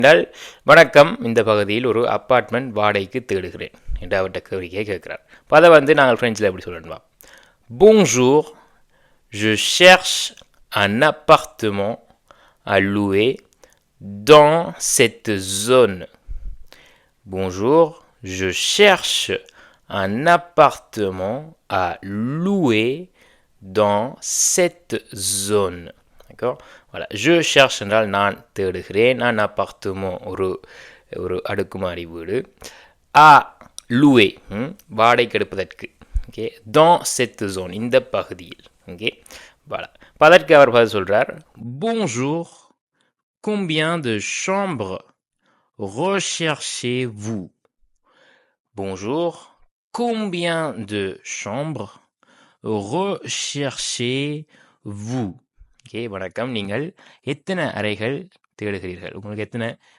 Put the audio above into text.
என்றால் வணக்கம், இந்த பகுதியில் ஒரு அப்பார்ட்மெண்ட் வாடகைக்கு தேடுகிறேன் என்று அவர்கிட்ட கோரிக்கையை கேட்கிறார். அப்ப அதை வந்து நாங்கள் ஃப்ரெஞ்சில் எப்படி சொல்லணுமா? Bonjour, je cherche un appartement à louer dans cette zone. Bonjour, je cherche un appartement à louer dans cette zone. D'accord? Voilà. Je cherche என்றால் நான் தேடுகிறேன். un appartement ஒரு அடுக்குமாடி வீடு. à louer வாடகைக்கு எடுப்பதற்கு. ஓகே. dans cette zone இந்த பகுதியில். ஓகே. voilà. அதற்கு அவர் பதில் சொல்றார். Bonjour, combien de chambres recherchez-vous? Bonjour, combien de chambres recherchez-vous? Okay, வணக்கம். நீங்கள் எத்தனை அறைகள் தேடுகிறீர்கள்? உங்களுக்கு எத்தனை